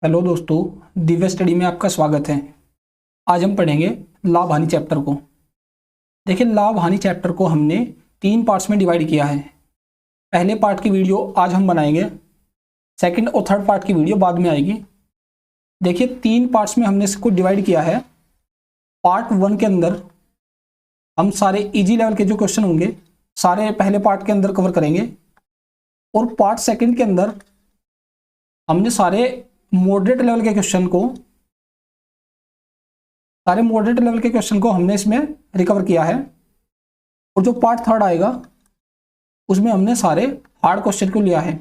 Hello दोस्तों, Divya study में आपका स्वागत है। आज हम पढ़ेंगे लाभ हानि चैप्टर को। देखिए, लाभ हानि चैप्टर को हमने 3 पार्ट्स में डिवाइड किया है। पहले पार्ट की वीडियो आज हम बनाएंगे, सेकंड और थर्ड पार्ट की वीडियो बाद में आएगी। देखिए, 3 पार्ट्स में हमने इसको डिवाइड किया है। पार्ट 1 के अंदर हम सारे इजी लेवल के जो क्वेश्चन होंगे सारे पहले पार्ट के अंदर कवर करेंगे, और पार्ट सेकंड के अंदर हमने सारे मॉडरेट लेवल के क्वेश्चन को हमने इसमें रिकवर किया है। और जो पार्ट थर्ड आएगा उसमें हमने सारे हार्ड क्वेश्चन को लिया है।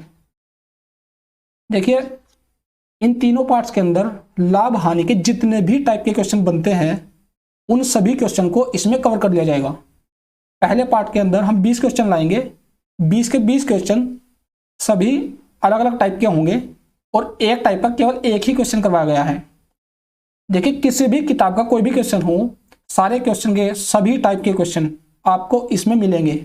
देखिए, इन तीनों पार्ट्स के अंदर लाभ हानि के जितने भी टाइप के क्वेश्चन बनते हैं उन सभी क्वेश्चन को इसमें कवर कर लिया जाएगा। पहले पार्ट के अंदर हम 20 क्वेश्चन लाएंगे। 20 के 20 क्वेश्चन सभी अलग अलग टाइप के होंगे और एक टाइप का केवल एक ही क्वेश्चन करवाया गया है। देखिए, किसी भी किताब का कोई भी क्वेश्चन हो, सारे क्वेश्चन के सभी टाइप के क्वेश्चन आपको इसमें मिलेंगे।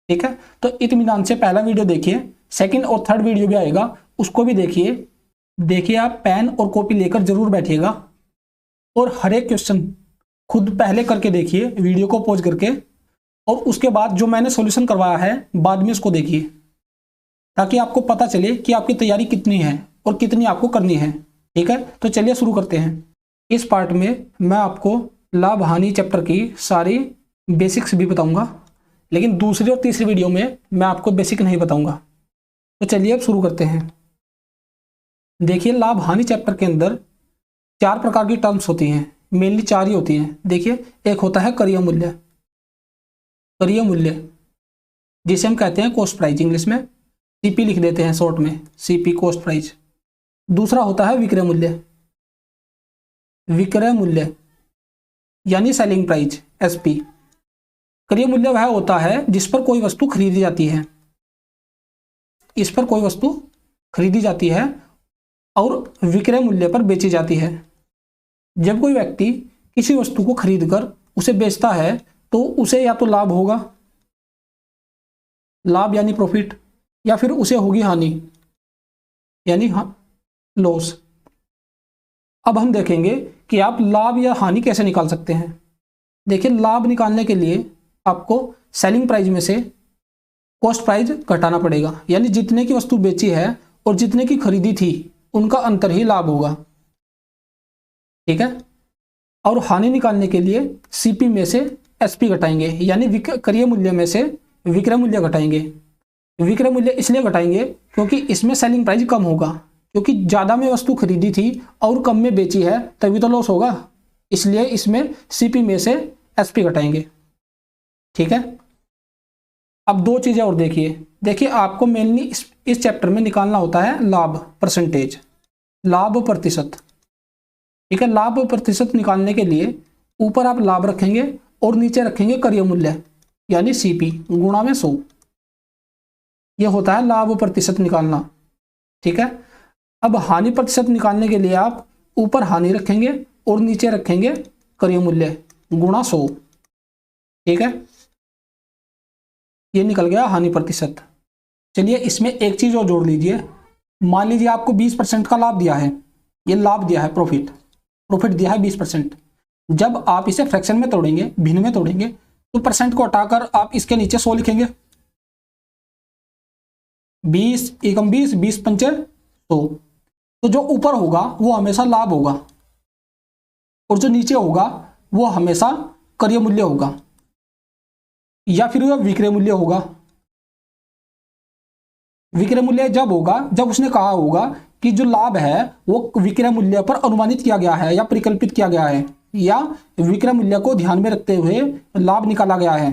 ठीक है, तो इत्मीनान से पहला वीडियो देखिए, सेकंड और थर्ड वीडियो भी आएगा, उसको भी देखिए आप पेन और कॉपी लेकर जरूर बैठिएगा और हर एक क्वेश्चन खुद पहले करके देखिए, वीडियो को पॉज करके, और उसके बाद जो मैंने सॉल्यूशन करवाया है बाद में उसको देखिए, ताकि आपको पता चले कि आपकी तैयारी कितनी है और कितनी आपको करनी है। ठीक है, तो चलिए शुरू करते हैं। इस पार्ट में मैं आपको लाभ हानि चैप्टर की सारी बेसिक्स भी बताऊंगा, लेकिन दूसरी और तीसरी वीडियो में मैं आपको बेसिक नहीं बताऊंगा। तो चलिए अब शुरू करते हैं। देखिए, लाभ हानि चैप्टर के अंदर 4 प्रकार की टर्म्स होती हैं, मेनली 4 ही होती हैं। देखिए, एक होता है करीय मूल्य, जिसे हम कहते हैं कॉस्ट प्राइस, इंग्लिश में सीपी लिख देते हैं शॉर्ट में, सीपी कॉस्ट प्राइस। दूसरा होता है विक्रय मूल्य यानी सेलिंग प्राइस, एसपी। क्रय मूल्य वह होता है जिस पर कोई वस्तु खरीदी जाती है, और विक्रय मूल्य पर बेची जाती है। जब कोई व्यक्ति किसी वस्तु को खरीदकर उसे बेचता है तो उसे या तो लाभ होगा, लाभ यानी प्रॉफिट, या फिर उसे होगी हानि यानी लॉस। अब हम देखेंगे कि आप लाभ या हानि कैसे निकाल सकते हैं। देखिए, लाभ निकालने के लिए आपको सेलिंग प्राइस में से कॉस्ट प्राइस घटाना पड़ेगा, यानी जितने की वस्तु बेची है और जितने की खरीदी थी उनका अंतर ही लाभ होगा। ठीक है, और हानि निकालने के लिए सीपी में से एसपी घटाएंगे, यानी क्रय मूल्य में से विक्रय मूल्य घटाएंगे। विक्रय मूल्य इसलिए घटाएंगे क्योंकि इसमें सेलिंग प्राइस कम होगा, क्योंकि ज़्यादा में वस्तु खरीदी थी और कम में बेची है तभी तो लॉस होगा, इसलिए इसमें सीपी में से एसपी घटाएंगे। ठीक है, अब 2 चीज़ें और देखिए आपको मेनली इस चैप्टर में निकालना होता है लाभ परसेंटेज, लाभ प्रतिशत। ठीक है, लाभ प्रतिशत निकालने के लिए ऊपर आप लाभ रखेंगे और नीचे रखेंगे क्रय मूल्य यानी सीपी गुणा में 100। यह होता है लाभ प्रतिशत निकालना। ठीक है, अब हानि प्रतिशत निकालने के लिए आप ऊपर हानि रखेंगे और नीचे रखेंगे क्रय मूल्य गुणा 100। ठीक है, ये निकल गया हानि प्रतिशत। चलिए, इसमें एक चीज और जोड़ लीजिए। मान लीजिए आपको 20% का लाभ दिया है, ये लाभ दिया है, प्रॉफिट दिया है 20%। जब आप इसे फ्रैक्शन में तोड़ेंगे, भिन्न में तोड़ेंगे, तो परसेंट को हटाकर आप इसके नीचे 100 लिखेंगे। 20 एकम 20, 20 पंचे 100। तो जो ऊपर होगा वो हमेशा लाभ होगा और जो नीचे होगा वो हमेशा क्रय मूल्य होगा, या फिर वह विक्रय मूल्य होगा। विक्रय मूल्य जब होगा जब उसने कहा होगा कि जो लाभ है वो विक्रय मूल्य पर अनुमानित किया गया है या परिकल्पित किया गया है, या विक्रय मूल्य को ध्यान में रखते हुए लाभ निकाला गया है,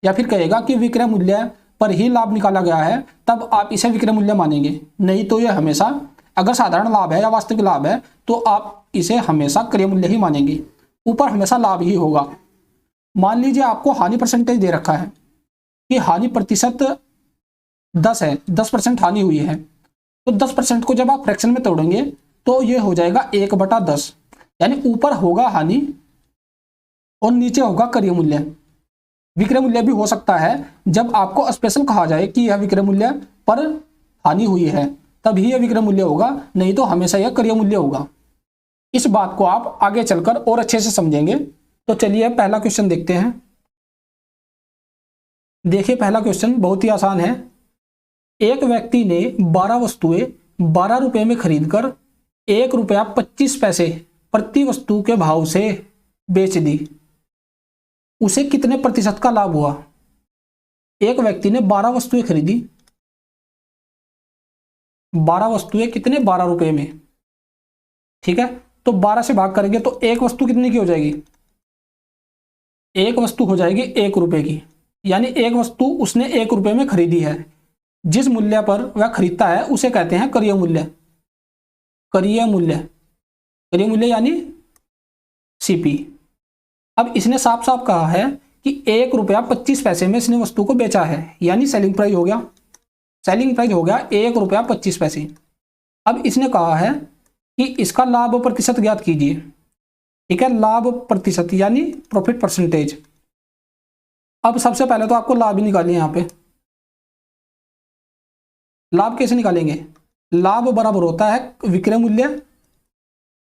या फिर कहेगा कि विक्रय मूल्य पर ही लाभ निकाला गया है, तब आप इसे विक्रय मूल्य मानेंगे। नहीं तो यह हमेशा, अगर साधारण लाभ है या वास्तविक लाभ है तो आप इसे हमेशा क्रय मूल्य ही मानेंगे, ऊपर हमेशा लाभ ही होगा। मान लीजिए आपको हानि परसेंटेज दे रखा है कि हानि प्रतिशत 10 है, 10% हानि हुई है, तो 10% को जब आप फ्रैक्शन में तोड़ेंगे तो यह हो जाएगा 1/10, यानी ऊपर होगा हानि और नीचे होगा क्रय मूल्य। विक्रय मूल्य भी हो सकता है जब आपको स्पेशल कहा जाए कि यह विक्रय मूल्य पर हानि हुई है, तभी यह विक्रय मूल्य होगा, नहीं तो हमेशा यह क्रय मूल्य होगा। इस बात को आप आगे चलकर और अच्छे से समझेंगे। तो चलिए पहला क्वेश्चन देखते हैं। देखिए पहला क्वेश्चन बहुत ही आसान है। एक व्यक्ति ने 12 वस्तुएं 12 रुपए में खरीदकर ₹1.25 प्रति वस्तु के भाव से बेच दी। उसे कितने प्रतिशत का लाभ हुआ? एक व्यक्ति ने 12 वस्तुएं खरीदी, 12 वस्तुएं कितने? 12 रुपए में, ठीक है। तो 12 से भाग करेंगे तो एक वस्तु कितने की हो जाएगी? एक वस्तु हो जाएगी 1 रुपए की, यानी एक वस्तु उसने 1 रुपए में खरीदी है। जिस मूल्य पर वह खरीदता है उसे कहते हैं क्रय मूल्य। क्रय मूल्य, क्रय मूल्य यानी सीपी। अब इसने साफ साफ कहा है कि ₹1.25 में इसने वस्तु को बेचा है, यानी सेलिंग प्राइस हो गया। सेलिंग प्राइस हो गया ₹1.25। अब इसने कहा है कि इसका लाभ प्रतिशत ज्ञात कीजिए, ठीक है। लाभ प्रतिशत यानी प्रॉफिट परसेंटेज। अब सबसे पहले तो आपको लाभ ही निकालिए। यहाँ पे लाभ कैसे निकालेंगे? लाभ बराबर होता है विक्रय मूल्य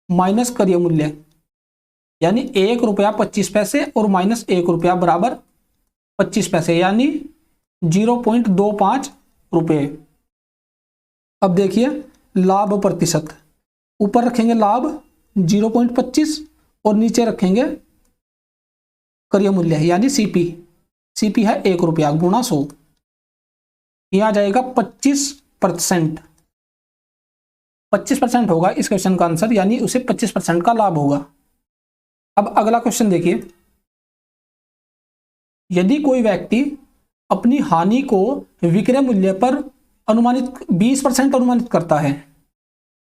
माइनस क्रय मूल्य, यानी ₹1.25 और माइनस ₹1 बराबर 25 पैसे, यानी 0.25 रुपये। अब देखिए लाभ प्रतिशत, ऊपर रखेंगे लाभ 0.25 और नीचे रखेंगे क्रय मूल्य यानी सीपी। सीपी है ₹1 गुणा 100, यह आ जाएगा 25%। 25% होगा इस क्वेश्चन का आंसर, यानी उसे 25% का लाभ होगा। अब अगला क्वेश्चन देखिए। यदि कोई व्यक्ति अपनी हानि को विक्रय मूल्य पर अनुमानित 20% अनुमानित करता है,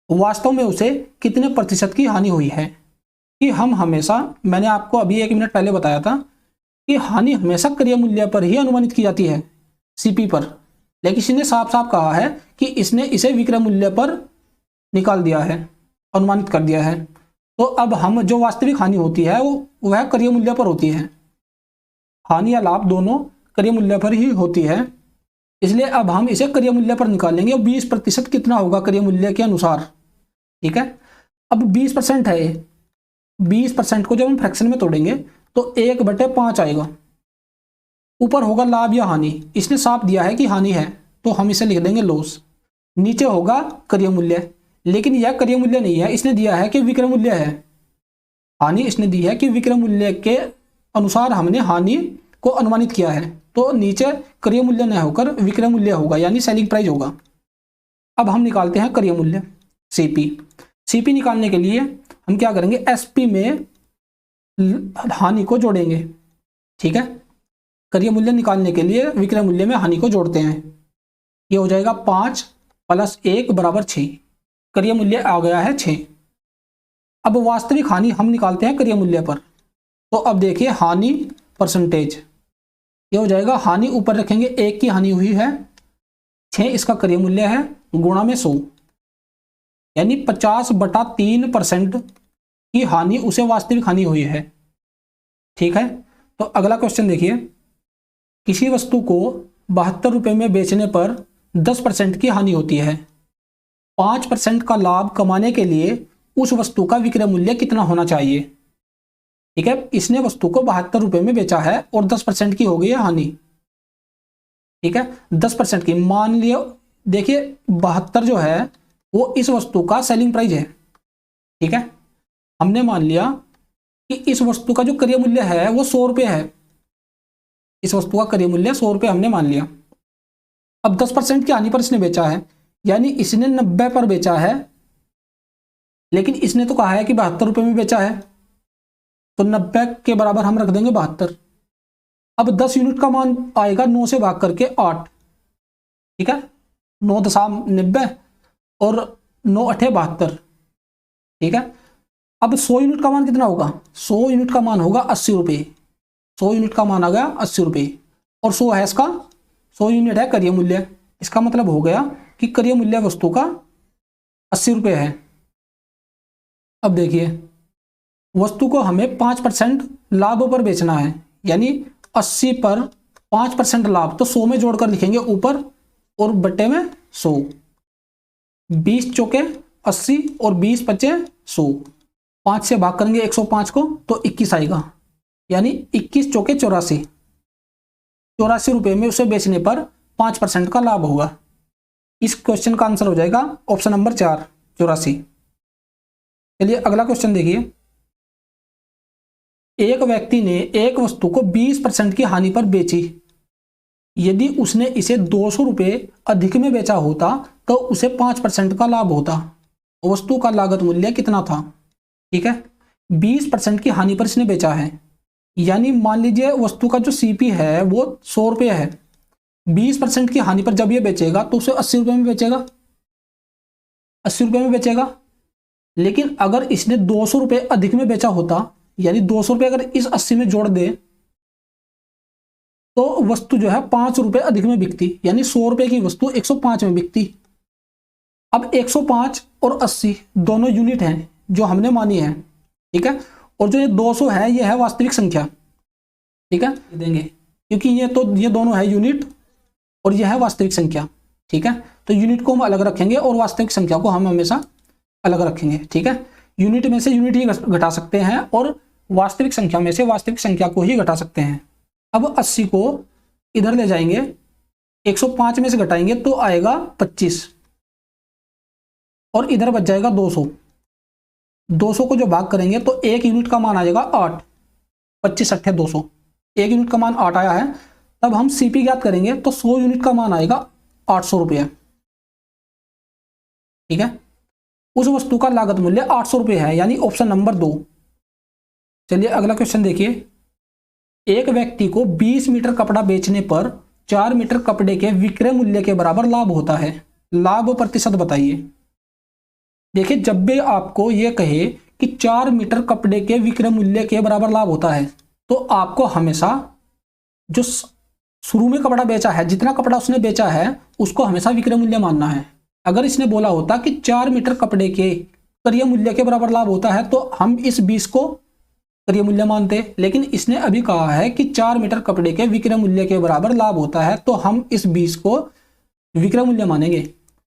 वास्तव में उसे कितने प्रतिशत की हानि हुई है? कि हम हमेशा, मैंने आपको अभी 1 मिनट पहले बताया था कि हानि हमेशा क्रय मूल्य पर ही अनुमानित की जाती है, सीपी पर। लेकिन इसने साफ साफ कहा है कि इसने इसे विक्रय मूल्य पर निकाल दिया है, अनुमानित कर दिया है। तो अब हम जो वास्तविक हानि होती है वह क्रय मूल्य पर होती है। हानि या लाभ दोनों क्रय मूल्य पर ही होती है, इसलिए अब हम इसे क्रय मूल्य पर निकालेंगे। और 20% कितना होगा क्रय मूल्य के अनुसार, ठीक है। अब 20% है, 20% को जब हम फ्रैक्शन में तोड़ेंगे तो 1/5 आएगा। ऊपर होगा लाभ या हानि, इसने साफ दिया है कि हानि है तो हम इसे लिख देंगे लॉस। नीचे होगा क्रय मूल्य, लेकिन यह क्रय मूल्य नहीं है, इसने दिया है कि विक्रय मूल्य है। हानि इसने दी है कि विक्रय मूल्य के अनुसार हमने हानि को अनुमानित किया है, तो नीचे क्रय मूल्य न होकर विक्रय मूल्य होगा, यानी सेलिंग प्राइस होगा। अब हम निकालते हैं क्रय मूल्य सीपी। सीपी निकालने के लिए हम क्या करेंगे? एसपी में हानि को जोड़ेंगे, ठीक है। क्रय मूल्य निकालने के लिए विक्रय मूल्य में हानि को जोड़ते हैं। ये हो जाएगा 5 + 1 = 6। क्रय मूल्य आ गया है 6। अब वास्तविक हानि हम निकालते हैं क्रय मूल्य पर। तो अब देखिए हानि परसेंटेज, ये हो जाएगा हानि ऊपर रखेंगे 1 की हानि हुई है, 6 इसका क्रय मूल्य है, गुणा में 100, यानी 50/3% की हानि उसे वास्तविक हानि हुई है, ठीक है। तो अगला क्वेश्चन देखिए। किसी वस्तु को 72 रुपये में बेचने पर 10% की हानि होती है। 5% का लाभ कमाने के लिए उस वस्तु का विक्रय मूल्य कितना होना चाहिए? ठीक है, इसने वस्तु को 72 रुपये में बेचा है और 10% की हो गई है हानि, ठीक है। 10% की मान लिया, देखिए 72 जो है वो इस वस्तु का सेलिंग प्राइस है, ठीक है। हमने मान लिया कि इस वस्तु का जो क्रय मूल्य है वो 100 रुपये है। इस वस्तु का क्रय मूल्य 100 रुपये हमने मान लिया। अब 10% की हानि पर इसने बेचा है, यानी इसने 90 पर बेचा है, लेकिन इसने तो कहा है कि 72 रुपये में बेचा है, तो 90 के बराबर हम रख देंगे 72। अब 10 यूनिट का मान आएगा 9 से भाग करके 8, ठीक है। 9 दशम 90 और 9 8 72, ठीक है। अब 100 यूनिट का मान कितना होगा? 100 यूनिट का मान होगा 80 रुपये। 100 यूनिट का मान आ गया 80 रुपये, और 100 है इसका, 100 यूनिट है क्रय मूल्य। इसका मतलब हो गया कि क्रय मूल्य वस्तु का 80 रुपये है। अब देखिए वस्तु को हमें 5% लाभ पर बेचना है, यानी 80 पर 5% लाभ, तो 100 में जोड़कर लिखेंगे ऊपर और बट्टे में 100। 20 चौके 80 और 20 पचे 100, 5 से भाग करेंगे 105 को तो 21 आएगा, यानी 21 चौके 84, 84 रुपये में उसे बेचने पर 5% का लाभ होगा। इस क्वेश्चन का आंसर हो जाएगा ऑप्शन नंबर 4, 84। चलिए अगला क्वेश्चन देखिए। एक व्यक्ति ने एक वस्तु को 20% की हानि पर बेची। यदि उसने इसे 200 रुपये अधिक में बेचा होता तो उसे 5% का लाभ होता। वस्तु का लागत मूल्य कितना था? ठीक है, 20% की हानि पर इसने बेचा है, यानी मान लीजिए वस्तु का जो सीपी है वो 100 रुपये है। 20% की हानि पर जब ये बेचेगा तो उसे 80 रुपये में बेचेगा, 80 रुपये में बेचेगा। लेकिन अगर इसने 200 रुपये अधिक में बेचा होता, यानी 200 रुपये अगर इस 80 में जोड़ दे तो वस्तु जो है 5 रुपये अधिक में बिकती, यानी 100 रुपये की वस्तु 105 में बिकती। अब 105 और 80 दोनों यूनिट हैं जो हमने मानी है, ठीक है, और जो ये 200 है ये है वास्तविक संख्या, ठीक है, देंगे क्योंकि ये दोनों है यूनिट और ये है वास्तविक संख्या, ठीक है। तो यूनिट को हम अलग रखेंगे और वास्तविक संख्या को हम हमेशा अलग रखेंगे, ठीक है। यूनिट में से यूनिट ही घटा सकते हैं और वास्तविक संख्या में से वास्तविक संख्या को ही घटा सकते हैं। अब 80 को इधर ले जाएंगे, 105 में से घटाएंगे तो आएगा 25 और इधर बच जाएगा 200। 200 को जो भाग करेंगे तो एक यूनिट का मान आ जाएगा 8, 25 अट्ठे 200, एक यूनिट का मान 8 आया है। तब हम सीपी ज्ञात करेंगे तो 100 यूनिट का मान आएगा 800 रुपये, ठीक है। उस वस्तु का लागत मूल्य 800 रुपये है, यानी ऑप्शन नंबर 2। चलिए अगला क्वेश्चन देखिए। एक व्यक्ति को 20 मीटर कपड़ा बेचने पर 4 मीटर कपड़े के विक्रय मूल्य के बराबर लाभ होता है। लाभ प्रतिशत बताइए। देखिए जब भी आपको यह कहे कि 4 मीटर कपड़े के विक्रय मूल्य के बराबर लाभ होता है तो आपको हमेशा जो शुरू में कपड़ा बेचा है, जितना कपड़ा उसने बेचा है उसको हमेशा विक्रय मूल्य मानना है। अगर इसने बोला होता कि 4 मीटर कपड़े के क्रय मूल्य के बराबर लाभ होता है तो हम इस 20 को क्रय मूल्य मानते, लेकिन इसने अभी कहा है कि 4 मीटर कपड़े के विक्रय मूल्य के बराबर लाभ होता है तो हम इस 20 को विक्रय मूल्य मानेंगे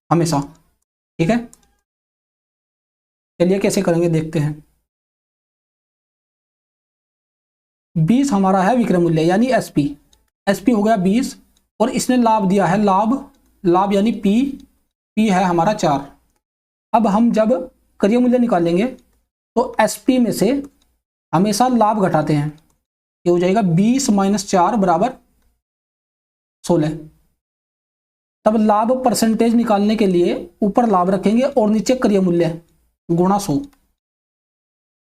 हमेशा, ठीक है। चलिए कैसे करेंगे देखते हैं। 20 हमारा है विक्रय मूल्य यानी एसपी, एसपी हो गया 20 और इसने लाभ दिया है लाभ यानी पी है हमारा 4। अब हम जब क्रय मूल्य निकालेंगे तो एसपी में से हमेशा लाभ घटाते हैं, ये हो जाएगा 20 - 4 बराबर 16। तब लाभ परसेंटेज निकालने के लिए ऊपर लाभ रखेंगे और नीचे क्रय मूल्य गुणा 100,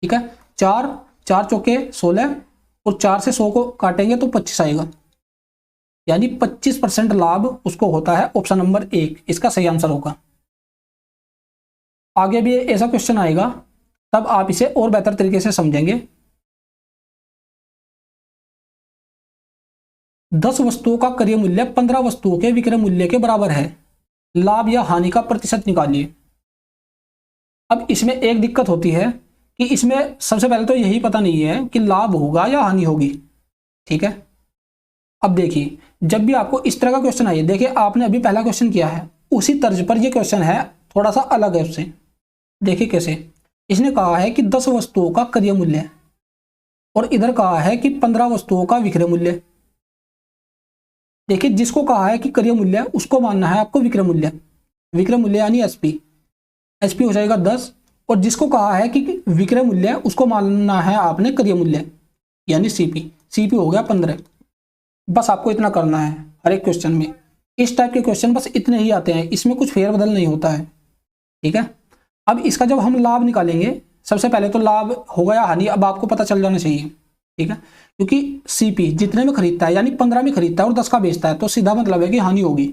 ठीक है। 4 चौके 16 और 4 से 100 को काटेंगे तो 25 आएगा, यानी 25% लाभ उसको होता है। ऑप्शन नंबर 1 इसका सही आंसर होगा। आगे भी ऐसा क्वेश्चन आएगा तब आप इसे और बेहतर तरीके से समझेंगे। 10 वस्तुओं का क्रय मूल्य 15 वस्तुओं के विक्रय मूल्य के बराबर है। लाभ या हानि का प्रतिशत निकालिए। अब इसमें एक दिक्कत होती है कि इसमें सबसे पहले तो यही पता नहीं है कि लाभ होगा या हानि होगी, ठीक है। अब देखिए जब भी आपको इस तरह का क्वेश्चन आइए, देखिए आपने अभी पहला क्वेश्चन किया है उसी तर्ज पर यह क्वेश्चन है, थोड़ा सा अलग है उससे। देखिए कैसे, इसने कहा है कि 10 वस्तुओं का क्रय मूल्य और इधर कहा है कि 15 वस्तुओं का विक्रय मूल्य। देखिए जिसको कहा है कि क्रय मूल्य उसको मानना है आपको विक्रय मूल्य यानी एसपी, एसपी हो जाएगा 10, और जिसको कहा है कि विक्रय मूल्य उसको मानना है आपने क्रय मूल्य यानी सीपी हो गया 15। बस आपको इतना करना है हर एक क्वेश्चन में। इस टाइप के क्वेश्चन बस इतने ही आते हैं, इसमें कुछ फेरबदल नहीं होता है, ठीक है। अब इसका जब हम लाभ निकालेंगे, सबसे पहले तो लाभ होगा या हानि अब आपको पता चल जाना चाहिए, ठीक है, क्योंकि सीपी जितने में खरीदता है यानी 15 में खरीदता है और 10 का बेचता है तो सीधा मतलब है कि हानि होगी,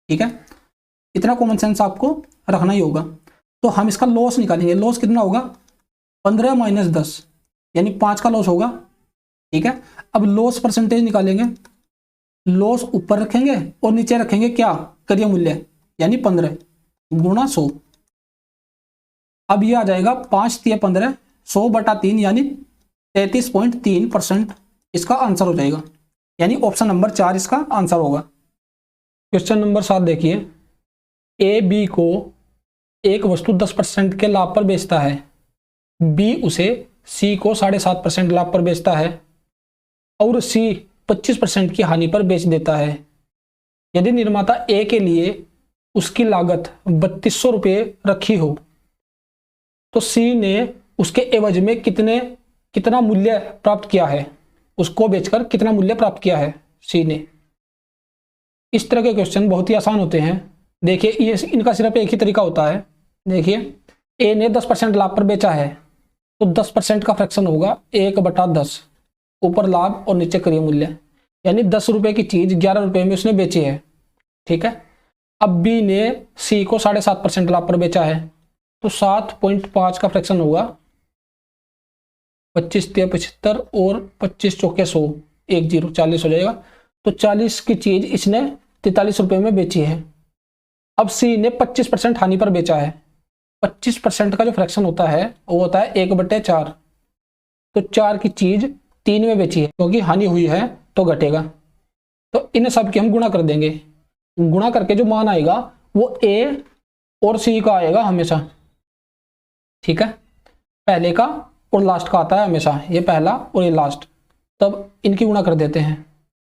ठीक है। इतना कॉमन सेंस आपको रखना ही होगा। तो हम इसका लॉस निकालेंगे। लॉस कितना होगा? 15 - 10 यानी 5 का लॉस होगा, ठीक है। अब लॉस परसेंटेज निकालेंगे। लॉस ऊपर रखेंगे और नीचे रखेंगे क्या? क्रय मूल्य यानी 15 गुणा 100। अब ये आ जाएगा 5 × 15 100/3 यानी 33.3% इसका आंसर हो जाएगा, यानी ऑप्शन नंबर 4 इसका आंसर होगा। क्वेश्चन नंबर 7 देखिए। ए बी को एक वस्तु 10% के लाभ पर बेचता है, बी उसे सी को 7.5% लाभ पर बेचता है और सी 25% की हानि पर बेच देता है। यदि निर्माता ए के लिए उसकी लागत 3200 रुपये रखी हो तो सी ने उसके एवज में कितना मूल्य प्राप्त किया है, उसको बेचकर कितना मूल्य प्राप्त किया है सी ने। इस तरह के क्वेश्चन बहुत ही आसान होते हैं। देखिए ये इनका सिर्फ एक ही तरीका होता है। देखिए ए ने 10% लाभ पर बेचा है तो 10% का फ्रैक्शन होगा 1/10, ऊपर लाभ और नीचे क्रय मूल्य, यानी 10 रुपए की चीज 11 रुपए में उसने बेची है। ठीक है। अब बी ने सी को 7.5% लाभ पर बेचा है तो 7.5 का फ्रैक्शन होगा 25 × 75 और 25 × 4 = 100, 10 40 हो जाएगा। तो 40 की चीज इसने 43 रुपए में बेची है। अब सी ने 25% हानि पर बेचा है। 25% का जो फ्रैक्शन होता है वो होता है 1/4, तो 4 की चीज 3 में बेची है, क्योंकि हानि हुई है तो घटेगा। तो इन सब की हम गुणा कर देंगे, गुणा करके जो मान आएगा वो ए और सी का आएगा हमेशा। ठीक है, पहले का और लास्ट का आता है हमेशा, ये पहला और ये लास्ट। तब इनकी गुणा कर देते हैं।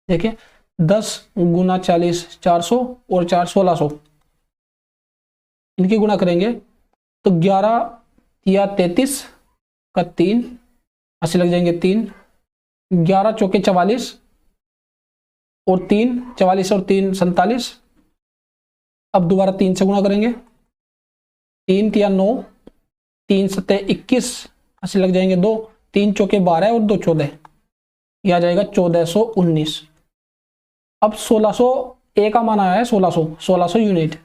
देखिए 10 × 40 400 और 4 1600, इनकी गुणा करेंगे तो 11 या 33 का 3 80 लग जाएंगे 3, 11 × 4 = 44 और 3 44 और 3 47। अब दोबारा 3 से गुणा करेंगे, 3 × 9 3 × 7 21, 80 लग जाएंगे 2, 3 × 4 = 12 और 2 14, यह आ जाएगा 1419। अब 1600 ए का मान आया है 1600 यूनिट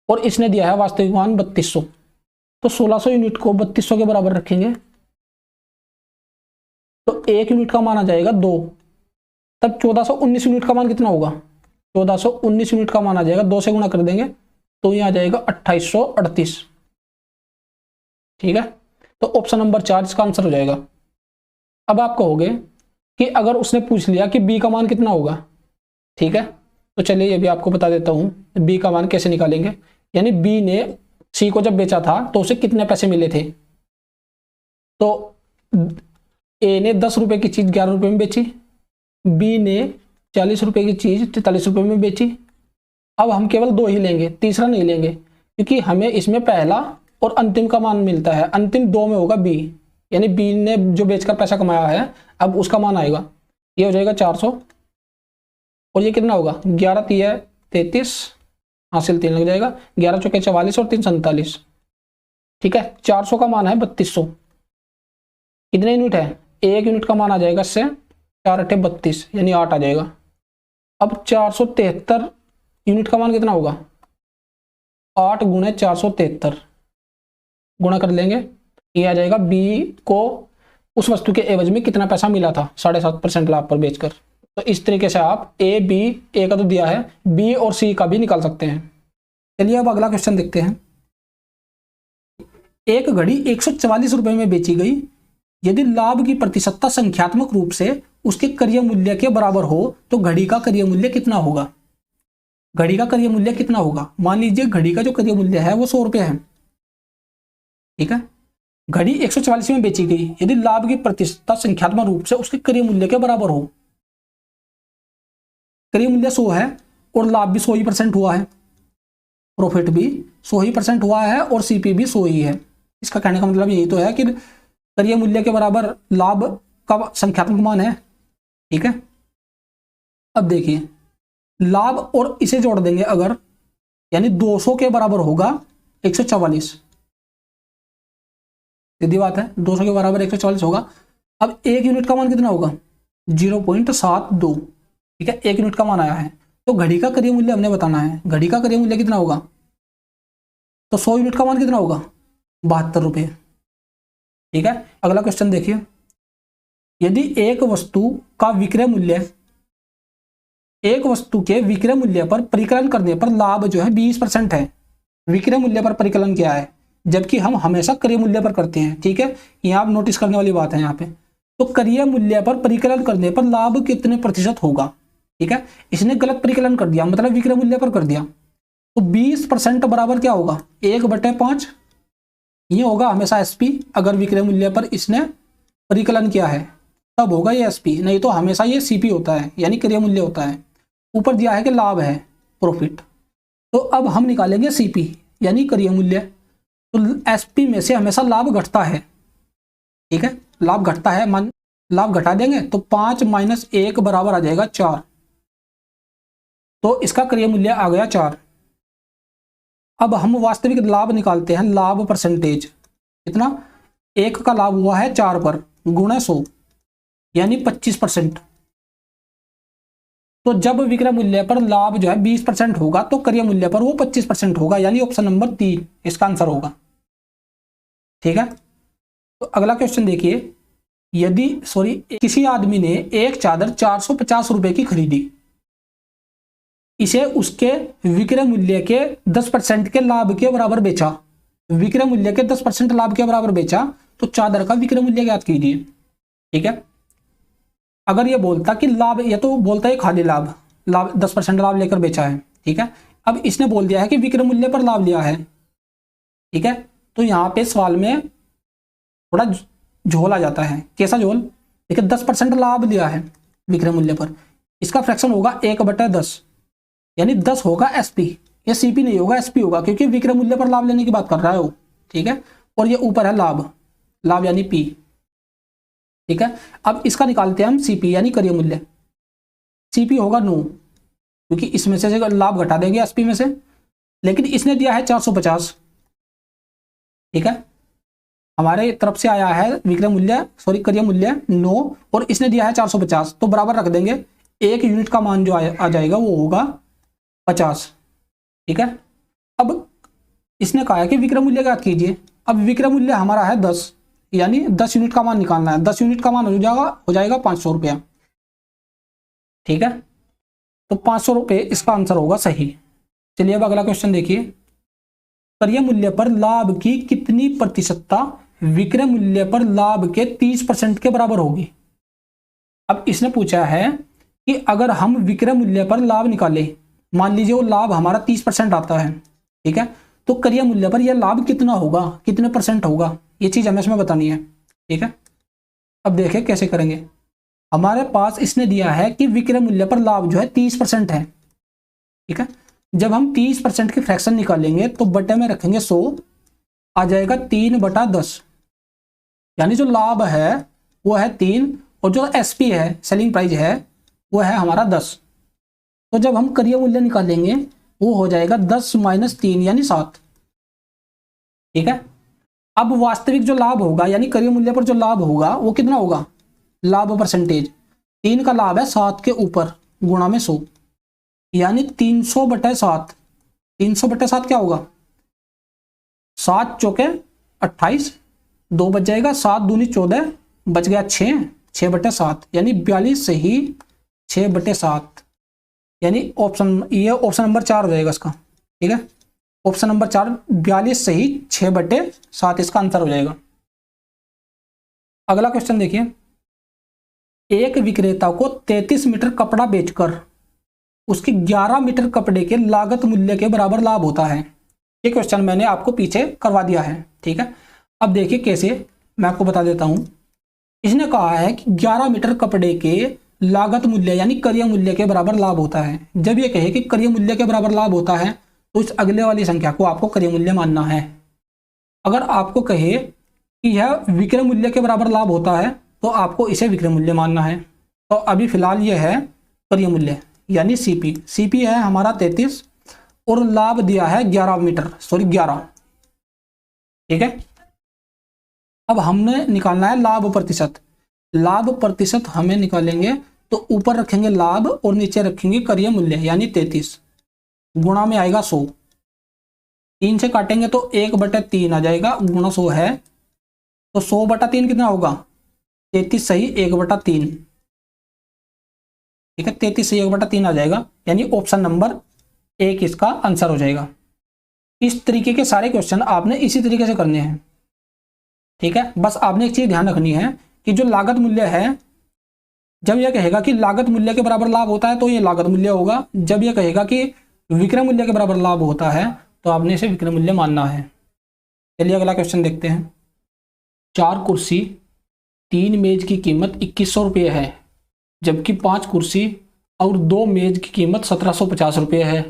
और इसने दिया है वास्तविक मान 3200, तो 1600 यूनिट को 3200 के बराबर रखेंगे तो 1 यूनिट का मान आ जाएगा 2। तब 1419 यूनिट का मान कितना होगा, 1419 यूनिट का मान आ जाएगा, 2 से गुणा कर देंगे तो ये आ जाएगा 2838। ठीक है, तो ऑप्शन नंबर 4 इसका आंसर हो जाएगा। अब आप कहोगे कि अगर उसने पूछ लिया कि बी का मान कितना होगा, ठीक है, तो चलिए ये भी आपको बता देता हूं बी का मान कैसे निकालेंगे। यानी बी ने सी को जब बेचा था तो उसे कितने पैसे मिले थे, तो ए ने 10 रुपए की चीज 11 रुपए में बेची, बी ने 40 रुपए की चीज 43 रुपए में बेची। अब हम केवल 2 ही लेंगे, तीसरा नहीं लेंगे, क्योंकि हमें इसमें पहला और अंतिम का मान मिलता है। अंतिम 2 में होगा बी, यानी बी ने जो बेचकर पैसा कमाया है अब उसका मान आएगा, ये हो जाएगा 400 और ये कितना होगा 11 × 3 = 33, हासिल 3 लग जाएगा, 11 × 4 = 44 और 3 47। ठीक है, 400 का मान है 3200। कितने यूनिट है, 1 यूनिट का मान आ जाएगा इससे 4 × 8 = 32, यानी 8 आ जाएगा। अब 473 यूनिट का मान कितना होगा, 8 × 473 गुणा कर लेंगे, ये आ जाएगा बी को उस वस्तु के एवज में कितना पैसा मिला था 7.5% लाभ पर बेचकर। तो इस तरीके से आप ए का तो दिया है, बी और सी का भी निकाल सकते हैं। चलिए अब अगला क्वेश्चन देखते हैं। एक घड़ी 144 रुपए में बेची गई, यदि लाभ की प्रतिशतता संख्यात्मक रूप से उसके क्रय मूल्य के बराबर हो तो घड़ी का क्रय मूल्य कितना होगा। घड़ी का क्रय मूल्य कितना होगा, मान लीजिए घड़ी का जो क्रय मूल्य है वो 100 रुपये है। ठीक है, घड़ी 144 में बेची गई, यदि लाभ की प्रतिशतता संख्यात्मक रूप से उसके क्रय मूल्य के बराबर हो। क्रय मूल्य 100 है और लाभ भी 100% हुआ है, प्रॉफिट भी 100% हुआ है और सीपी भी 100 ही है। इसका कहने का मतलब यही तो है कि क्रय मूल्य के बराबर लाभ का संख्यात्मक मान है। ठीक है, अब देखिए लाभ और इसे जोड़ देंगे अगर, यानी 200 के बराबर होगा 144, सीधी बात है 200 के बराबर 144 होगा। अब 1 यूनिट का मान कितना होगा 0.72। ठीक है, 1 यूनिट का मान आया है तो घड़ी का क्रय मूल्य हमने बताना है, घड़ी का क्रय मूल्य कितना होगा, तो 100 यूनिट का मान कितना होगा 72 रुपये। ठीक है, अगला क्वेश्चन देखिए, यदि एक वस्तु का विक्रय मूल्य, एक वस्तु के विक्रय मूल्य पर परिकलन करने पर लाभ जो है 20% है। विक्रय मूल्य पर परिकलन क्या है, जबकि हम हमेशा क्रय मूल्य पर करते हैं। ठीक है, यहाँ आप नोटिस करने वाली बात है यहाँ पे, तो क्रय मूल्य पर परिकलन करने पर लाभ कितने प्रतिशत होगा। ठीक है, इसने गलत परिकलन कर दिया, मतलब विक्रय मूल्य पर कर दिया। तो 20% बराबर क्या होगा 1/5, ये होगा हमेशा एसपी। अगर विक्रय मूल्य पर इसने परिकलन किया है तब होगा ये एसपी, नहीं तो हमेशा ये सीपी होता है यानी क्रय मूल्य होता है। ऊपर दिया है कि लाभ है प्रॉफिट, तो अब हम निकालेंगे सीपी यानी क्रय मूल्य। तो एसपी में से हमेशा लाभ घटता है, ठीक है, लाभ घटता है, मान लाभ घटा देंगे तो 5 - 1 बराबर आ जाएगा 4, तो इसका क्रय मूल्य आ गया 4। अब हम वास्तविक लाभ निकालते हैं, लाभ परसेंटेज कितना, 1 का लाभ हुआ है 4 पर गुणा 100 यानी 25%। तो जब विक्रय मूल्य पर लाभ जो है 20% होगा तो क्रय मूल्य पर वो 25% होगा, यानी ऑप्शन नंबर 3 इसका आंसर होगा, ठीक है। तो अगला क्वेश्चन देखिए, यदि किसी आदमी ने एक चादर 450 रुपए की खरीदी, इसे उसके विक्रय मूल्य के 10% के लाभ के बराबर बेचा, विक्रय मूल्य के 10% लाभ के बराबर बेचा, तो चादर का विक्रय मूल्य ज्ञात कीजिए, ठीक है। अगर ये बोलता कि लाभ, ये तो बोलता है खाली लाभ 10% लाभ लेकर बेचा है, ठीक है। अब इसने बोल दिया है कि विक्रय मूल्य पर लाभ लिया है, ठीक है। तो यहाँ पे सवाल में थोड़ा झोल आ जाता है। कैसा झोल, देखिए 10% लाभ लिया है विक्रय मूल्य पर, इसका फ्रैक्शन होगा 1/10 यानी 10 होगा एसपी, ये सीपी नहीं होगा एसपी होगा, क्योंकि विक्रय मूल्य पर लाभ लेने की बात कर रहा है वो, ठीक है। और ये ऊपर है लाभ, लाभ यानी पी, ठीक है। अब इसका निकालते हैं हम सीपी यानी क्रय मूल्य। सीपी होगा 9, क्योंकि इसमें से लाभ घटा देंगे एसपी में से, लेकिन इसने दिया है 450, ठीक है। हमारे तरफ से आया है विक्रय मूल्य क्रय मूल्य 9 और इसने दिया है 450, तो बराबर रख देंगे, 1 यूनिट का मान जो आ जाएगा वो होगा 50, ठीक है। अब इसने कहा है कि विक्रय मूल्य ज्ञात कीजिए। अब विक्रय मूल्य हमारा है 10, यानी 10 यूनिट का मान निकालना है। 10 यूनिट का मान हो जाएगा 500 रुपया, ठीक है। तो 500 रुपये इसका आंसर होगा सही। चलिए अब अगला क्वेश्चन देखिए, क्रय मूल्य पर लाभ की कितनी प्रतिशतता विक्रय मूल्य पर लाभ के 30% के बराबर होगी। अब इसने पूछा है कि अगर हम विक्रय मूल्य पर लाभ निकाले, मान लीजिए वो लाभ हमारा 30% आता है, ठीक है, तो क्रय मूल्य पर यह लाभ कितना होगा, कितने परसेंट होगा, ये चीज हमें इसमें बतानी है, ठीक है। अब देखें कैसे करेंगे। हमारे पास इसने दिया है कि विक्रय मूल्य पर लाभ जो है 30% है, ठीक है। जब हम 30% की फ्रैक्शन निकालेंगे तो बटे में रखेंगे 100, आ जाएगा 3/10, यानी जो लाभ है वो है 3 और जो एसपी है सेलिंग प्राइस है वो है हमारा 10। तो जब हम क्रय मूल्य निकालेंगे वो हो जाएगा 10 - 3 यानी 7, ठीक है। अब वास्तविक जो लाभ होगा यानी क्रय मूल्य पर जो लाभ होगा वो कितना होगा, लाभ परसेंटेज 3 का लाभ है 7 के ऊपर गुणा में 100 यानी 300/7। 300/7 क्या होगा, 7 चौके 28, 2 बच जाएगा, 7 दूनी 14, बच गया 6, 6/7 यानी 42 सही 6/7, यानी ये ऑप्शन नंबर 4 हो जाएगा इसका, ठीक है। ऑप्शन नंबर 4 42 सही 6/7 इसका आंसर हो जाएगा। अगला क्वेश्चन देखिए, एक विक्रेता को 33 मीटर कपड़ा बेचकर उसके 11 मीटर कपड़े के लागत मूल्य के बराबर लाभ होता है। ये क्वेश्चन मैंने आपको पीछे करवा दिया है, ठीक है। अब देखिए कैसे, मैं आपको बता देता हूं। इसने कहा है कि 11 मीटर कपड़े के लागत मूल्य यानी क्रय मूल्य के बराबर लाभ होता है। जब ये कहे कि क्रय मूल्य के बराबर लाभ होता है तो इस अगले वाली संख्या को आपको क्रय मूल्य मानना है। अगर आपको कहे कि यह विक्रय मूल्य के बराबर लाभ होता है तो आपको इसे विक्रय मूल्य मानना है। तो अभी फिलहाल यह है क्रय मूल्य यानी सीपी। सीपी है हमारा 33 और लाभ दिया है 11, ठीक है। अब हमने निकालना है लाभ प्रतिशत। लाभ प्रतिशत हमें निकालेंगे तो ऊपर रखेंगे लाभ और नीचे रखेंगे क्रय मूल्य यानी 33 गुणा में आएगा 100, 3 से काटेंगे तो 1/3 आ जाएगा, गुणा 100 है तो 100/3 कितना होगा, 33 सही 1/3, ठीक है। 33 सही 1/3 आ जाएगा, यानी ऑप्शन नंबर 1 इसका आंसर हो जाएगा। इस तरीके के सारे क्वेश्चन आपने इसी तरीके से करने हैं, ठीक है। बस आपने एक चीज ध्यान रखनी है कि जो लागत मूल्य है, जब यह कहेगा कि लागत मूल्य के बराबर लाभ होता है तो ये लागत मूल्य होगा। जब यह कहेगा कि विक्रय मूल्य के बराबर लाभ होता है तो आपने इसे विक्रय मूल्य मानना है। चलिए अगला क्वेश्चन देखते हैं। 4 कुर्सी 3 मेज की कीमत 2100 रुपये है, जबकि 5 कुर्सी और 2 मेज की कीमत 1750 रुपये है।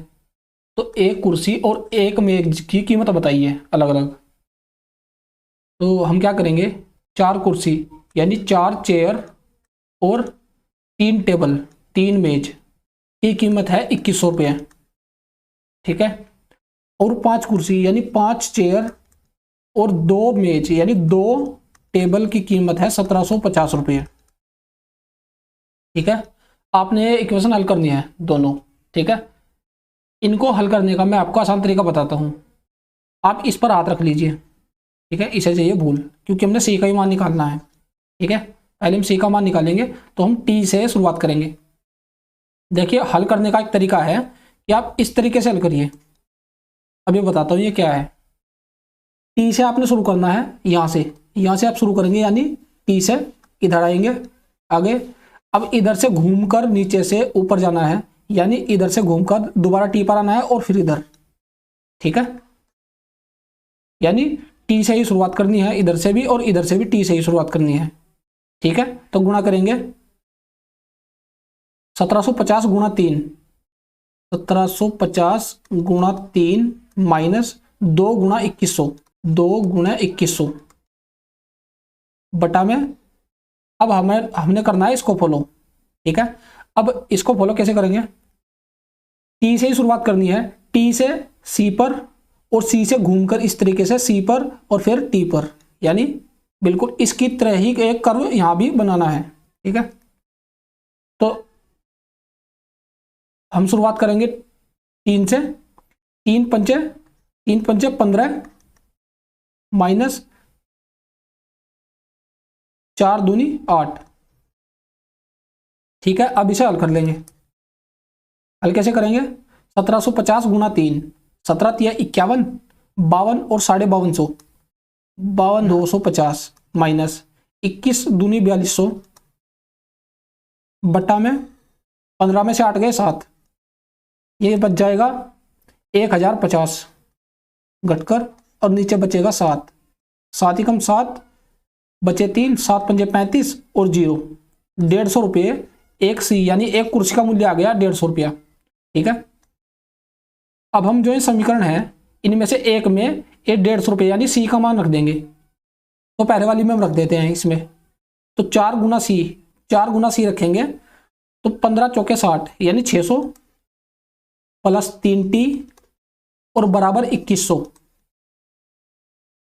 तो एक कुर्सी और एक मेज की कीमत बताइए अलग अलग। तो हम क्या करेंगे, 4 कुर्सी यानी 4 चेयर और 3 टेबल 3 मेज की कीमत है 2100 रुपये, ठीक है। और 5 कुर्सी यानी 5 चेयर और 2 मेज यानी 2 टेबल की कीमत है 1750 रुपये, ठीक है। आपने इक्वेशन हल करनी है दोनों, ठीक है। इनको हल करने का मैं आपको आसान तरीका बताता हूँ। आप इस पर हाथ रख लीजिए, ठीक है। इसे चाहिए भूल, क्योंकि हमने सी का ही मान निकालना है, ठीक है। पहले हम सी का मान निकालेंगे तो हम टी से शुरुआत करेंगे। देखिए हल करने का एक तरीका है कि आप इस तरीके से हल करिए। अभी बताता हूँ ये क्या है। टी से आपने शुरू करना है, यहाँ से आप शुरू करेंगे, यानी टी से इधर आएंगे आगे। अब इधर से घूमकर नीचे से ऊपर जाना है, यानी इधर से घूमकर दोबारा टी पर आना है और फिर इधर, ठीक है। यानी टी से ही शुरुआत करनी है, इधर से भी और इधर से भी टी से ही शुरुआत करनी है, ठीक है। तो गुणा करेंगे 1750 गुणा 3, 1750 गुणा 3 माइनस 2 गुणा 2100, 2 गुणा 2100 बटा में। अब हमने करना है इसको फॉलो, ठीक है। अब इसको फॉलो कैसे करेंगे, टी से ही शुरुआत करनी है, टी से सी पर और सी से घूमकर इस तरीके से सी पर और फिर टी पर, यानी बिल्कुल इसकी तरह ही एक कर्व यहां भी बनाना है, ठीक है। तो हम शुरुआत करेंगे 3 से, 3 पंचे 15 माइनस 4 दूनी 8, ठीक है। अब इसे हल कर लेंगे। हल कैसे करेंगे, 1750 गुणा 3, 17 तिया 51, 52 और 5250, 5250 माइनस 21 दूनी 4200 बट्टा में 15 में से 8 गए 7, ये बच जाएगा 1050 घटकर, और नीचे बचेगा 7, 7 ही कम 7 बचे 3, 7 पंजे 35 और 0, 150 रुपये एक सी, यानी एक कुर्सी का मूल्य आ गया 150 रुपया, ठीक है। अब हम जो ये समीकरण है इनमें से एक में ये 150 रुपये यानी सी का मान रख देंगे। तो पहले वाली में हम रख देते हैं इसमें, तो 4 गुना सी रखेंगे तो 15 चौके 60 यानी 600 प्लस 3t और बराबर 2100।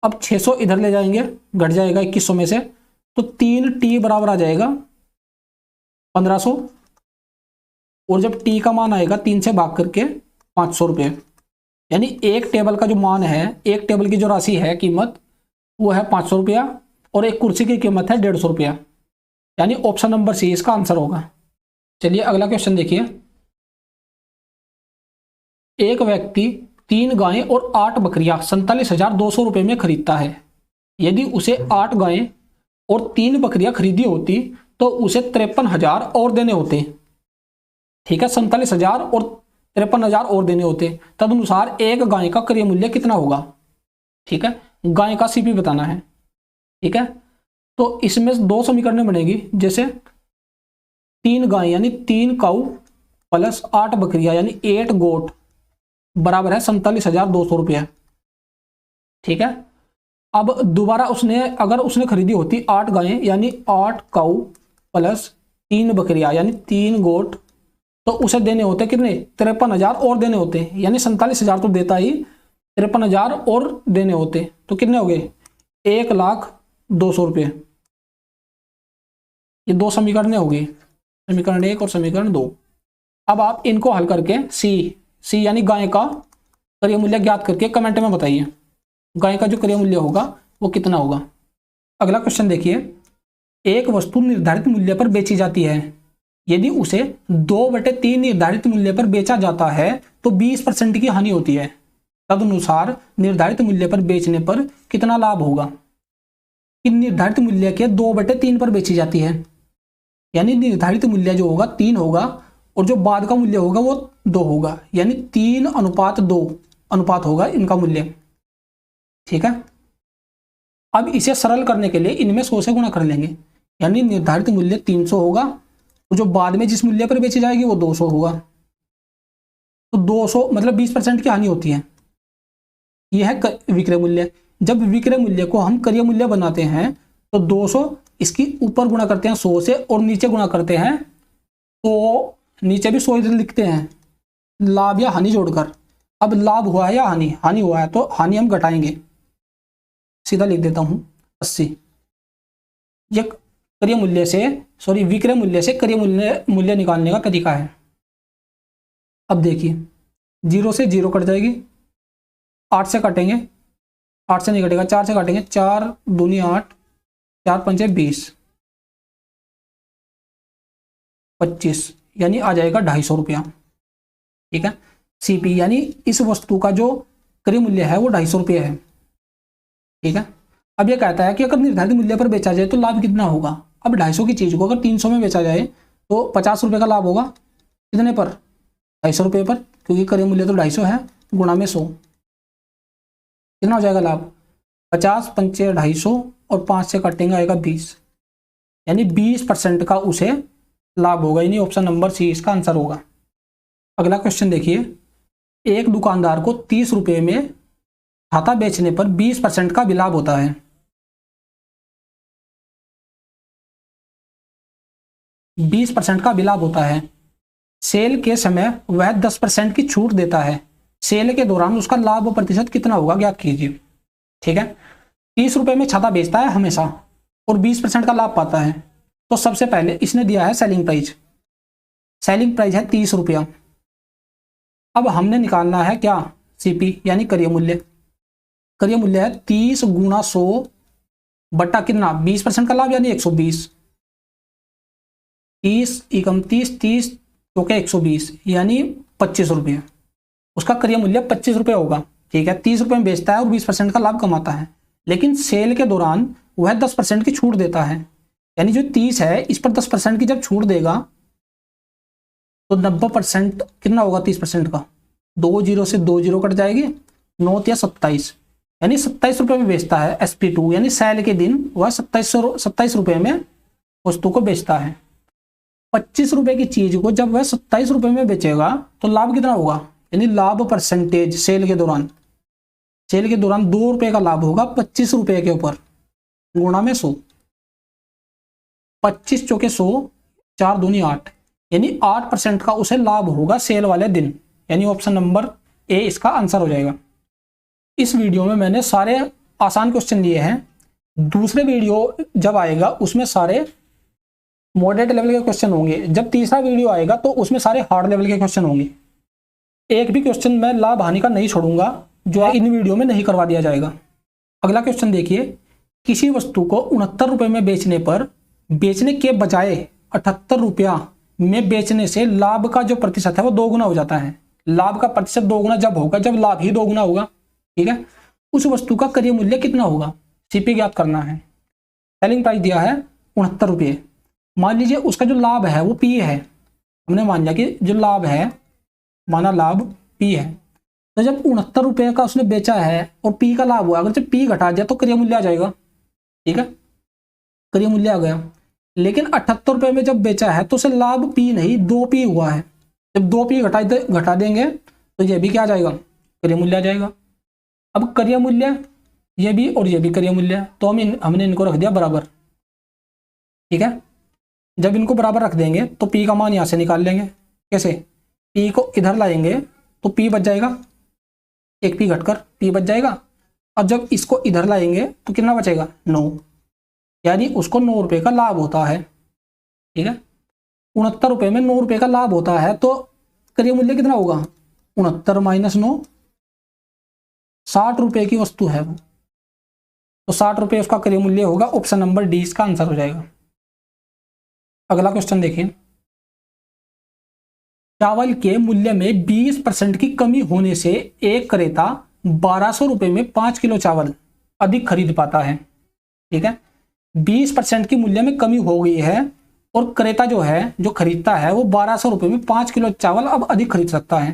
अब 600 इधर ले जाएंगे, घट जाएगा 2100 में से, तो 3t बराबर आ जाएगा 1500, और जब t का मान आएगा 3 से भाग करके 500 रुपये, यानी एक टेबल का जो मान है, एक टेबल की जो राशि है कीमत वो है 500 रुपया, और एक कुर्सी की कीमत है 150 रुपया, यानी ऑप्शन नंबर सी इसका आंसर होगा। चलिए अगला क्वेश्चन देखिए। एक व्यक्ति 3 गायें और 8 बकरियां 47,200 रुपये में खरीदता है। यदि उसे 8 गायें और 3 बकरियां खरीदी होती तो उसे 53,000 और देने होते, ठीक है। 47,000 और 53,000 और देने होते, तदनुसार एक गाय का क्रय मूल्य कितना होगा, ठीक है। गाय का सीपी बताना है, ठीक है। तो इसमें 2 समीकरणें बनेगी, जैसे 3 गाय यानी 3 काऊ प्लस 8 बकरियां यानी 8 गोट बराबर है 47,200 रुपया, ठीक है। अब दोबारा अगर उसने खरीदी होती 8 गायें यानी 8 काऊ प्लस 3 बकरियां यानी 3 गोट, तो उसे देने होते कितने, 53,000 और देने होते, यानी 47,000 तो देता ही, 53,000 और देने होते, तो कितने हो गए 1,02,000 रुपये। ये 2 समीकरण हो गई, समीकरण 1 और समीकरण 2। अब आप इनको हल करके सी यानी गाय का क्रय मूल्य ज्ञात करके कमेंट में बताइए गाय का जो क्रय मूल्य होगा वो कितना होगा। अगला क्वेश्चन देखिए। एक वस्तु निर्धारित मूल्य पर बेची जाती है, यदि उसे 2/3 निर्धारित मूल्य पर बेचा जाता है तो 20% की हानि होती है, तदनुसार निर्धारित मूल्य पर बेचने पर कितना लाभ होगा। कि निर्धारित मूल्य के 2/3 पर बेची जाती है, यानी निर्धारित मूल्य जो होगा 3 होगा और जो बाद का मूल्य होगा वो 2 होगा, यानी 3:2 अनुपात होगा इनका मूल्य। ठीक है, अब इसे सरल करने के लिए इनमें 100 से गुणा कर लेंगे, यानी निर्धारित मूल्य 300 होगा और जो बाद में जिस मूल्य पर बेची जाएगी वो 200 होगा। तो 200 मतलब 20% की हानि होती है। यह है विक्रय मूल्य। जब विक्रय मूल्य को हम क्रय मूल्य बनाते हैं तो 200 इसकी ऊपर गुणा करते हैं 100 से और नीचे गुणा करते हैं, तो नीचे भी 100 लिखते हैं लाभ या हानि जोड़कर। अब लाभ हुआ है या हानि, हानि हुआ है तो हानि हम घटाएंगे, सीधा लिख देता हूं 80। यह क्रय मूल्य से विक्रय मूल्य से क्रय मूल्य निकालने का तरीका है। अब देखिए 0 से 0 कट जाएगी, 8 से काटेंगे, 8 से नहीं कटेगा, 4 से काटेंगे, 4 दूनी 8, 4 पंचे 20, 25, यानी आ जाएगा 250 रुपया। ठीक है, सीपी यानी इस वस्तु का जो क्रय मूल्य है वो 250 रुपये है। ठीक है, अब ये कहता है कि अगर निर्धारित मूल्य पर बेचा जाए तो लाभ कितना होगा। अब 250 की चीज को अगर 300 में बेचा जाए तो 50 रुपये का लाभ होगा, कितने पर, 250 रुपये पर, क्योंकि क्रय मूल्य तो 250 है, गुणा में 100, कितना हो जाएगा लाभ, 50 पंचे 250 और 5 से काटेंगे आएगा 20, यानी 20% का उसे लाभ होगा, यानी ऑप्शन नंबर सी इसका आंसर होगा। अगला क्वेश्चन देखिए, एक दुकानदार को 30 रुपये में छाता बेचने पर 20% का भी लाभ होता है। बीस % का भी लाभ होता है। सेल के समय वह 10% की छूट देता है, सेल के दौरान उसका लाभ प्रतिशत कितना होगा, ज्ञात कीजिए। ठीक है, 30 रुपये में छाता बेचता है हमेशा और 20% का लाभ पाता है, तो सबसे पहले इसने दिया है सेलिंग प्राइस, सेलिंग प्राइस है 30 रुपया। अब हमने निकालना है क्या, सीपी यानी क्रय मूल्य। क्रय मूल्य है 30 गुणा 100 बट्टा कितना, 20% का लाभ यानी 120, 30 एकम 30, 30 तो क्या 120, यानी 25 रुपये। उसका क्रय मूल्य 25 रुपये होगा। ठीक है, 30 रुपये में बेचता है और 20% का लाभ कमाता है, लेकिन सेल के दौरान वह 10% की छूट देता है, यानी जो 30 है इस पर 10% की जब छूट देगा तो 90% कितना होगा 30% का, 2 0 से 2 0 कट जाएगी, 9 या 27, यानी 27 रुपये में बेचता है। SP2 यानी सेल के दिन वह 27 रुपये में वस्तु को बेचता है। 25 रुपये की चीज को जब वह 27 रुपये में बेचेगा तो लाभ कितना होगा, यानी लाभ परसेंटेज सेल के दौरान, सेल के दौरान 2 रुपये का लाभ होगा 25 रुपये के ऊपर, गुणा में 100, 25 चौके 100, 4 दूनी 8, यानी 8% का उसे लाभ होगा सेल वाले दिन, यानी ऑप्शन नंबर ए इसका आंसर हो जाएगा। इस वीडियो में मैंने सारे आसान क्वेश्चन लिए हैं, दूसरे वीडियो जब आएगा उसमें सारे मॉडरेट लेवल के क्वेश्चन होंगे, जब तीसरा वीडियो आएगा तो उसमें सारे हार्ड लेवल के क्वेश्चन होंगे। एक भी क्वेश्चन मैं लाभ हानि का नहीं छोड़ूंगा जो इन वीडियो में नहीं करवा दिया जाएगा। अगला क्वेश्चन देखिए, किसी वस्तु को 69 रुपये में बेचने पर बेचने के बजाय 78 रुपया में बेचने से लाभ का जो प्रतिशत है वो 2 गुना हो जाता है। लाभ का प्रतिशत 2 गुना जब होगा जब लाभ ही 2 गुना होगा। ठीक है, उस वस्तु का क्रय मूल्य कितना होगा, सीपी ज्ञात करना है। सेलिंग प्राइस दिया है 69 रुपये, मान लीजिए उसका जो लाभ है वो पी है, हमने मान लिया कि जो लाभ है, माना लाभ पी है, तो जब 69 रुपये का उसने बेचा है और पी का लाभ हुआ, अगर जब पी घटा दिया तो क्रय मूल्य आ जाएगा। ठीक है, क्रय मूल्य आ गया, लेकिन 78 रुपये में जब बेचा है तो उसे लाभ पी नहीं 2p हुआ है, जब 2p घटा देंगे तो ये भी क्या आ जाएगा, क्रय मूल्य आ जाएगा। अब क्रय मूल्य ये भी और ये भी क्रय मूल्य, तो हमने इनको रख दिया बराबर। ठीक है, जब इनको बराबर रख देंगे तो पी का मान यहाँ से निकाल लेंगे, कैसे, पी को इधर लाएंगे तो पी बच जाएगा, एक पी घटकर पी बच जाएगा, और जब इसको इधर लाएंगे तो कितना बचेगा 9, यानी उसको 9 रुपये का लाभ होता है। ठीक है, 69 रुपये में 9 रुपये का लाभ होता है, तो क्रय मूल्य कितना होगा, 69 माइनस 9, 60 रुपये की वस्तु है वो, तो 60 रुपये उसका क्रय मूल्य होगा। ऑप्शन नंबर डी इसका आंसर हो जाएगा। अगला क्वेश्चन देखिए, चावल के मूल्य में 20% की कमी होने से एक क्रेता 1200 रुपये में 5 किलो चावल अधिक खरीद पाता है। ठीक है, 20% की मूल्य में कमी हो गई है और क्रेता जो है, जो खरीदता है, वो 1200 रुपये में 5 किलो चावल अब अधिक खरीद सकता है।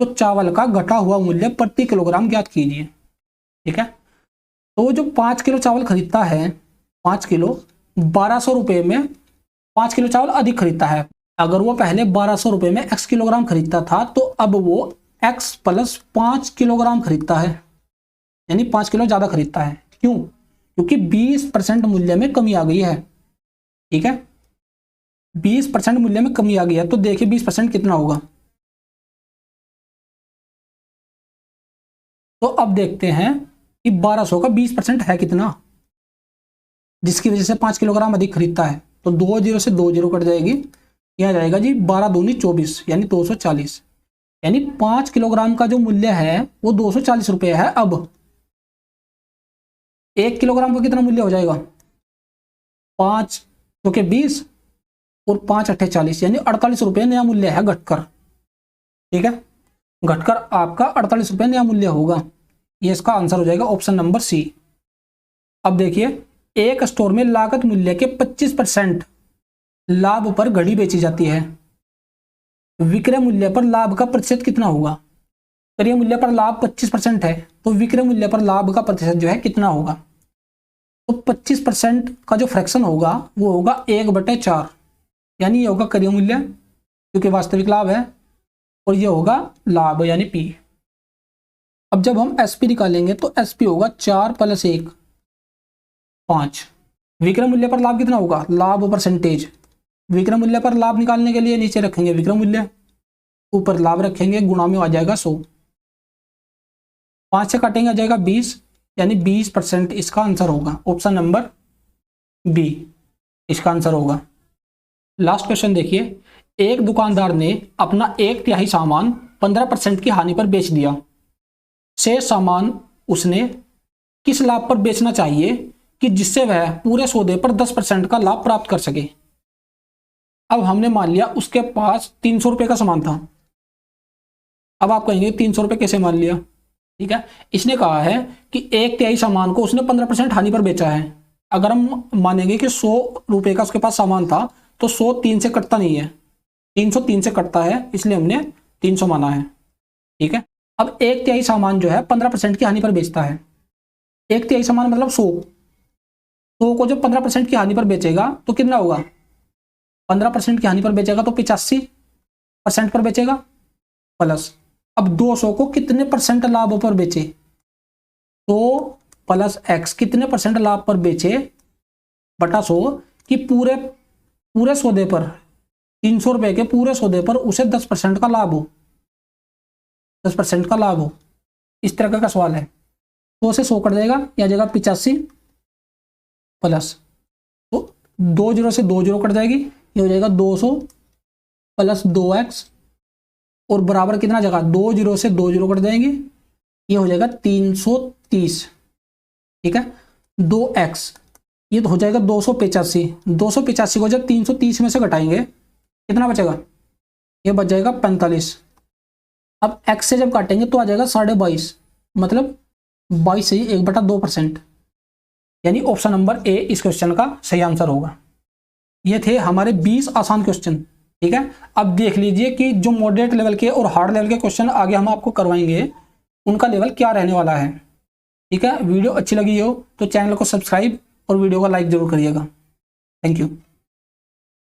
तो चावल का घटा हुआ मूल्य प्रति किलोग्राम ज्ञात कीजिए। ठीक है, तो जो 5 किलो चावल खरीदता है, 5 किलो 1200 रुपये में 5 किलो चावल अधिक खरीदता है। अगर वो पहले 1200 रुपये में x किलोग्राम खरीदता था, तो अब वो x प्लस 5 किलोग्राम खरीदता है, यानी 5 किलो ज्यादा खरीदता है। क्यों? क्योंकि 20% मूल्य में कमी आ गई है। ठीक है, 20% मूल्य में कमी आ गई है। तो देखिए 20% कितना होगा। तो अब देखते हैं कि 1200 का 20% है कितना, जिसकी वजह से 5 किलोग्राम अधिक खरीदता है। तो 2 जीरो से 2 जीरो कट जाएगी, यह जाएगा जी 12 दूनी 24, यानी 240। यानी 5 किलोग्राम का जो मूल्य है वो 240 रुपये है। अब 1 किलोग्राम का कितना मूल्य हो जाएगा? 5 तो के 20 और 5 अट्ठे 40, यानी 48 रुपये नया मूल्य है घटकर। ठीक है, घटकर आपका 48 रुपये नया मूल्य होगा। ये इसका आंसर हो जाएगा ऑप्शन नंबर सी। अब देखिए, एक स्टोर में लागत मूल्य के 25% लाभ पर घड़ी बेची जाती है। विक्रय मूल्य पर लाभ का प्रतिशत कितना होगा? क्रय मूल्य पर लाभ 25% है, तो विक्रय मूल्य पर लाभ का प्रतिशत जो है कितना होगा? तो 25% का जो फ्रैक्शन होगा वो होगा 1/4, यानी ये होगा क्रय मूल्य क्योंकि वास्तविक लाभ है, और ये होगा लाभ यानी पी। अब जब हम एसपी निकालेंगे तो एसपी होगा 4 + 1 5। विक्रय मूल्य पर लाभ कितना होगा? लाभ परसेंटेज। विक्रय मूल्य पर लाभ निकालने के लिए नीचे रखेंगे विक्रय मूल्य, ऊपर लाभ रखेंगे, गुणा में आ जाएगा 100। 5 से काटेंगे आ जाएगा 20, यानी 20% इसका आंसर होगा। ऑप्शन नंबर बी इसका आंसर होगा। लास्ट क्वेश्चन देखिए, एक दुकानदार ने अपना 1/3 सामान 15% की हानि पर बेच दिया। शेष सामान उसने किस लाभ पर बेचना चाहिए कि जिससे वह पूरे सौदे पर 10% का लाभ प्राप्त कर सके? अब हमने मान लिया उसके पास 300 रुपये का सामान था। अब आप कहेंगे 300 रुपये कैसे मान लिया? ठीक है, इसने कहा है कि 1/3 सामान को उसने 15% हानि पर बेचा है। अगर हम मानेंगे कि 100 रुपये का उसके पास सामान था, तो 100 3 से कटता नहीं है, 300 3 से कटता है, इसलिए हमने 300 माना है। ठीक है, अब 1/3 सामान जो है 15% की हानि पर बेचता है। 1/3 सामान मतलब 100 को जब 15% की हानि पर बेचेगा तो कितना होगा? 15% की हानि पर बेचेगा तो 85% पर बेचेगा, प्लस अब 200 को कितने परसेंट लाभ पर बेचे? तो प्लस x कितने परसेंट लाभ पर बेचे बटा 100 कि पूरे सौदे पर 300 रुपये के पूरे सौदे पर उसे 10% का लाभ हो, 10% का लाभ हो। इस तरह का सवाल है। 100 से 100 कट जाएगा, या जाएगा 85 प्लस, तो 2 जीरो से 2 जीरो कट जाएगी, ये हो जाएगा 200 प्लस 2x और बराबर कितना जगह? 2 जीरो से 2 जीरो कट जाएंगे, ये हो जाएगा 330। ठीक है, 2x ये तो हो जाएगा 285। 285 को जब 330 में से घटाएंगे कितना बचेगा? ये बच जाएगा 45। अब x से जब काटेंगे तो आ जाएगा 22.5, मतलब 22 से 1/2%, यानी ऑप्शन नंबर ए इस क्वेश्चन का सही आंसर होगा। ये थे हमारे 20 आसान क्वेश्चन। ठीक है, अब देख लीजिए कि जो मॉडरेट लेवल के और हार्ड लेवल के क्वेश्चन आगे हम आपको करवाएंगे उनका लेवल क्या रहने वाला है। ठीक है, वीडियो अच्छी लगी हो तो चैनल को सब्सक्राइब और वीडियो को लाइक जरूर करिएगा। Thank you.